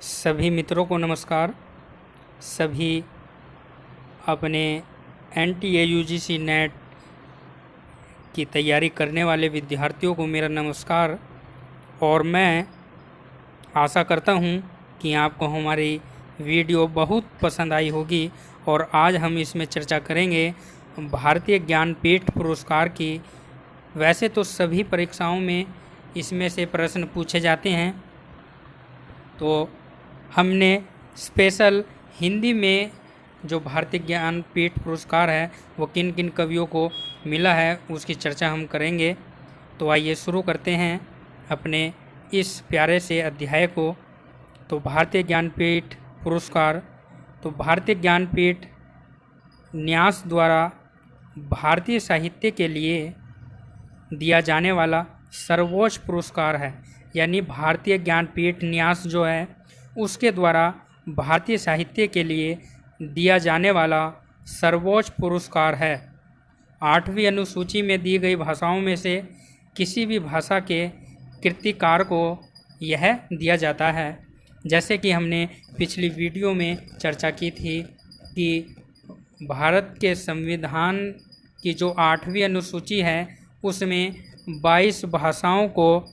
सभी मित्रों को नमस्कार। सभी अपने NTA UGC नेट की तैयारी करने वाले विद्यार्थियों को मेरा नमस्कार। और मैं आशा करता हूं कि आपको हमारी वीडियो बहुत पसंद आई होगी। और आज हम इसमें चर्चा करेंगे भारतीय ज्ञानपीठ पुरस्कार की। वैसे तो सभी परीक्षाओं में इसमें से प्रश्न पूछे जाते हैं, तो हमने स्पेशल हिंदी में जो भारतीय ज्ञानपीठ पुरस्कार है वो किन किन कवियों को मिला है उसकी चर्चा हम करेंगे। तो आइए शुरू करते हैं अपने इस प्यारे से अध्याय को। तो भारतीय ज्ञानपीठ पुरस्कार, तो भारतीय ज्ञानपीठ न्यास द्वारा भारतीय साहित्य के लिए दिया जाने वाला सर्वोच्च पुरस्कार है। यानी भारतीय ज्ञानपीठ न्यास जो है उसके द्वारा भारतीय साहित्य के लिए दिया जाने वाला सर्वोच्च पुरस्कार है। 8वीं अनुसूची में दी गई भाषाओं में से किसी भी भाषा के कृतिकार को यह दिया जाता है। जैसे कि हमने पिछली वीडियो में चर्चा की थी कि भारत के संविधान की जो 8वीं अनुसूची है उसमें 22 भाषाओं को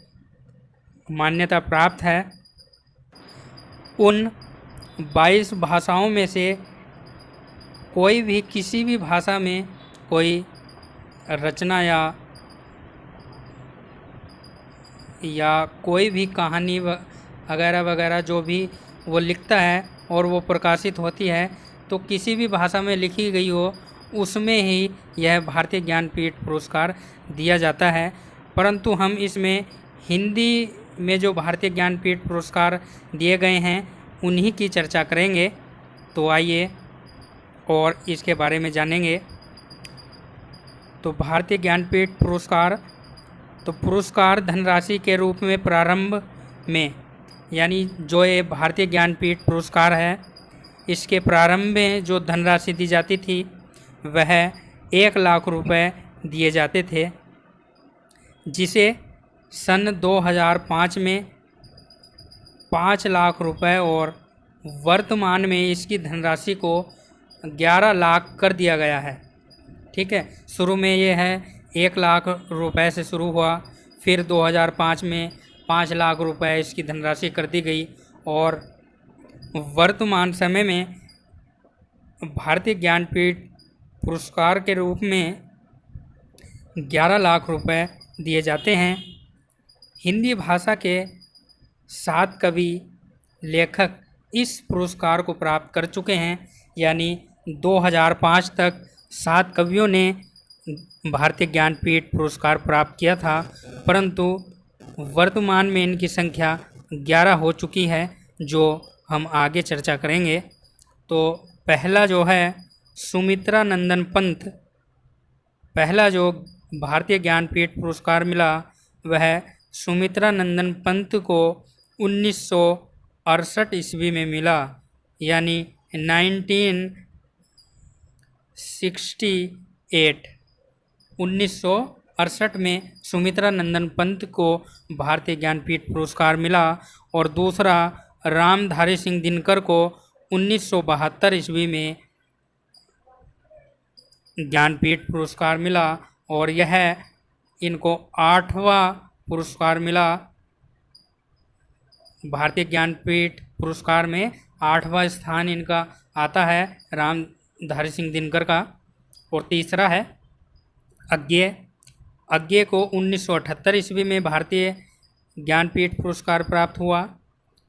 मान्यता प्राप्त है। उन 22 भाषाओं में से कोई भी किसी भी भाषा में कोई रचना या कोई भी कहानी वगैरह वगैरह जो भी वो लिखता है और वो प्रकाशित होती है, तो किसी भी भाषा में लिखी गई हो उसमें ही यह भारतीय ज्ञानपीठ पुरस्कार दिया जाता है। परंतु हम इसमें हिंदी में जो भारतीय ज्ञानपीठ पुरस्कार दिए गए हैं उन्हीं की चर्चा करेंगे। तो आइए और इसके बारे में जानेंगे। तो भारतीय ज्ञानपीठ पुरस्कार, तो पुरस्कार धनराशि के रूप में प्रारंभ में, यानी जो ये भारतीय ज्ञानपीठ पुरस्कार है इसके प्रारंभ में जो धनराशि दी जाती थी वह 1 लाख रुपए दिए जाते थे, जिसे सन 2005 में 5 लाख रुपए और वर्तमान में इसकी धनराशि को 11 लाख कर दिया गया है। ठीक है, शुरू में ये है 1 लाख रुपए से शुरू हुआ, फिर 2005 में 5 लाख रुपए इसकी धनराशि कर दी गई और वर्तमान समय में भारतीय ज्ञानपीठ पुरस्कार के रूप में 11 लाख रुपए दिए जाते हैं। हिंदी भाषा के 7 कवि लेखक इस पुरस्कार को प्राप्त कर चुके हैं। यानी 2005 तक 7 कवियों ने भारतीय ज्ञानपीठ पुरस्कार प्राप्त किया था, परंतु वर्तमान में इनकी संख्या 11 हो चुकी है, जो हम आगे चर्चा करेंगे। तो पहला जो है सुमित्रा नंदन पंत, पहला जो भारतीय ज्ञानपीठ पुरस्कार मिला वह सुमित्रा नंदन पंत को 1968 ईस्वी में मिला। यानी 1968 में सुमित्रा नंदन पंत को भारतीय ज्ञानपीठ पुरस्कार मिला। और दूसरा रामधारी सिंह दिनकर को 1972 ईस्वी में ज्ञानपीठ पुरस्कार मिला और यह इनको 8वां पुरस्कार मिला। भारतीय ज्ञानपीठ पुरस्कार में 8वां स्थान इनका आता है रामधारी सिंह दिनकर का। और तीसरा है अज्ञे को 1978 ईस्वी में भारतीय ज्ञानपीठ पुरस्कार प्राप्त हुआ।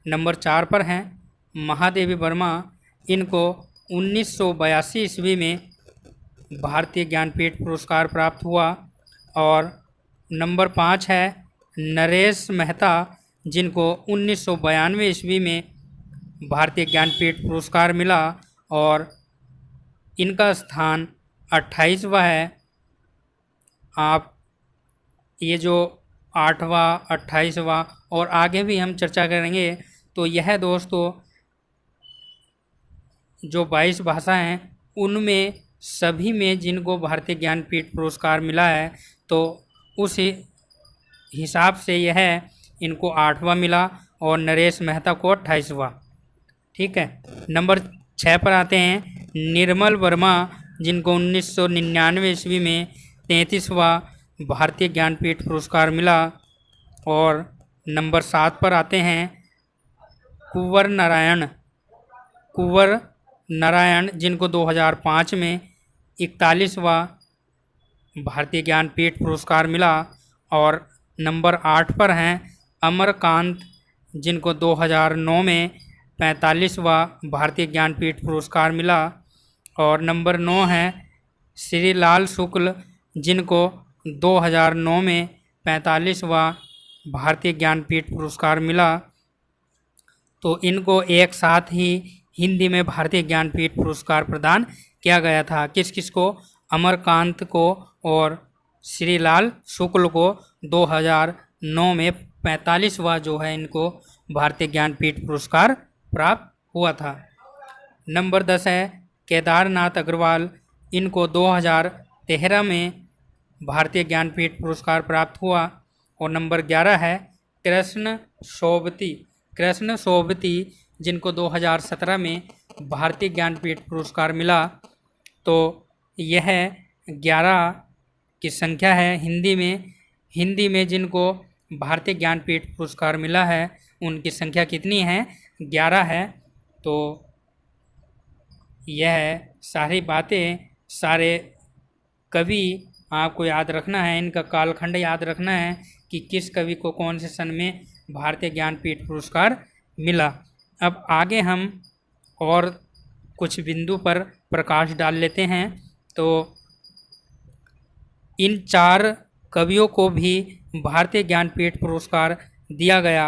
नंबर 4 पर हैं महादेवी वर्मा, इनको 1982 ईस्वी में भारतीय ज्ञानपीठ पुरस्कार प्राप्त हुआ। और नंबर 5 है नरेश मेहता, जिनको 1992 ईस्वी में भारतीय ज्ञानपीठ पुरस्कार मिला और इनका स्थान 28वां है। आप ये जो 8वां, 28वां और आगे भी हम चर्चा करेंगे। तो यह दोस्तों जो 22 भाषा हैं उनमें सभी में जिनको भारतीय ज्ञानपीठ पुरस्कार मिला है, तो उस हिसाब से यह इनको 8वां मिला और नरेश मेहता को 28वां। ठीक है। नंबर 6 पर आते हैं निर्मल वर्मा, जिनको 1999 ईस्वी में 33वां भारतीय ज्ञानपीठ पुरस्कार मिला। और नंबर 7 पर आते हैं कुंवर नारायण, जिनको 2005 में 41वां भारतीय ज्ञानपीठ पुरस्कार मिला। और नंबर 8 पर हैं अमरकांत, जिनको 2009 में 45वां भारतीय ज्ञानपीठ पुरस्कार मिला। और नंबर 9 है श्रीलाल शुक्ल, जिनको 2009 में 45वां भारतीय ज्ञानपीठ पुरस्कार मिला। तो इनको एक साथ ही हिंदी में भारतीय ज्ञानपीठ पुरस्कार प्रदान किया गया था। किस किस को? अमरकांत को और श्रीलाल शुक्ल को 2009 में 45वां जो है इनको भारतीय ज्ञानपीठ पुरस्कार प्राप्त हुआ था। नंबर 10 है केदारनाथ अग्रवाल, इनको 2013 में भारतीय ज्ञानपीठ पुरस्कार प्राप्त हुआ। और नंबर 11 है कृष्ण सोबती, जिनको 2017 में भारतीय ज्ञानपीठ पुरस्कार मिला। तो यह 11 की संख्या है हिंदी में जिनको भारतीय ज्ञानपीठ पुरस्कार मिला है उनकी संख्या कितनी है? 11 है। तो यह सारी बातें, सारे कवि आपको याद रखना है, इनका कालखंड याद रखना है कि किस कवि को कौन से सन में भारतीय ज्ञानपीठ पुरस्कार मिला। अब आगे हम और कुछ बिंदु पर प्रकाश डाल लेते हैं। तो इन 4 कवियों को भी भारतीय ज्ञानपीठ पुरस्कार दिया गया।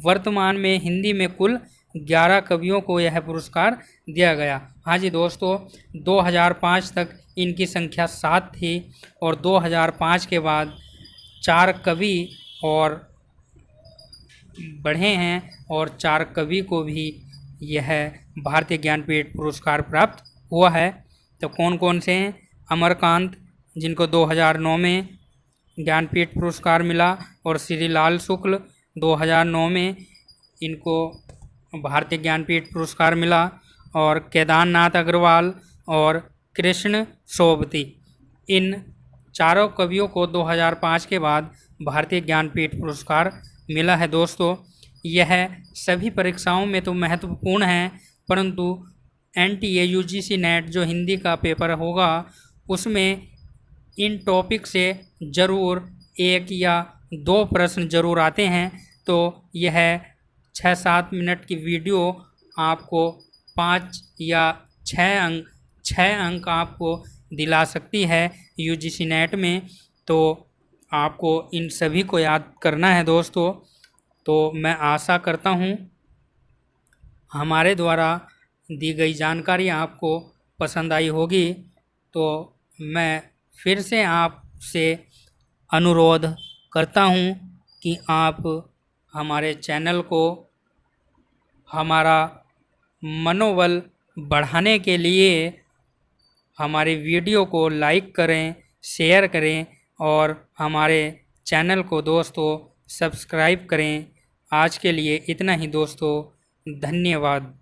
वर्तमान में हिंदी में कुल 11 कवियों को यह पुरस्कार दिया गया। हाँ जी दोस्तों, 2005 तक इनकी संख्या 7 थी और 2005 के बाद 4 कवि और बढ़े हैं और 4 कवि को भी यह भारतीय ज्ञानपीठ पुरस्कार प्राप्त हुआ है। तो कौन कौन से हैं? अमरकांत, जिनको 2009 में ज्ञानपीठ पुरस्कार मिला, और श्रीलाल शुक्ल 2009 में इनको भारतीय ज्ञानपीठ पुरस्कार मिला। और केदारनाथ अग्रवाल और कृष्ण सोबती, इन चारों कवियों को 2005 के बाद भारतीय ज्ञानपीठ पुरस्कार मिला है। दोस्तों, यह सभी परीक्षाओं में तो महत्वपूर्ण है, परंतु NTA UGC नेट जो हिंदी का पेपर होगा उसमें इन टॉपिक से ज़रूर 1 या 2 प्रश्न ज़रूर आते हैं। तो यह 6-7 मिनट की वीडियो आपको 5 या 6 अंक आपको दिला सकती है UGC नेट में। तो आपको इन सभी को याद करना है दोस्तों। तो मैं आशा करता हूँ हमारे द्वारा दी गई जानकारी आपको पसंद आई होगी। तो मैं फिर से आपसे अनुरोध करता हूँ कि आप हमारे चैनल को हमारा मनोबल बढ़ाने के लिए हमारे वीडियो को लाइक करें, शेयर करें और हमारे चैनल को दोस्तों सब्सक्राइब करें। आज के लिए इतना ही दोस्तों, धन्यवाद।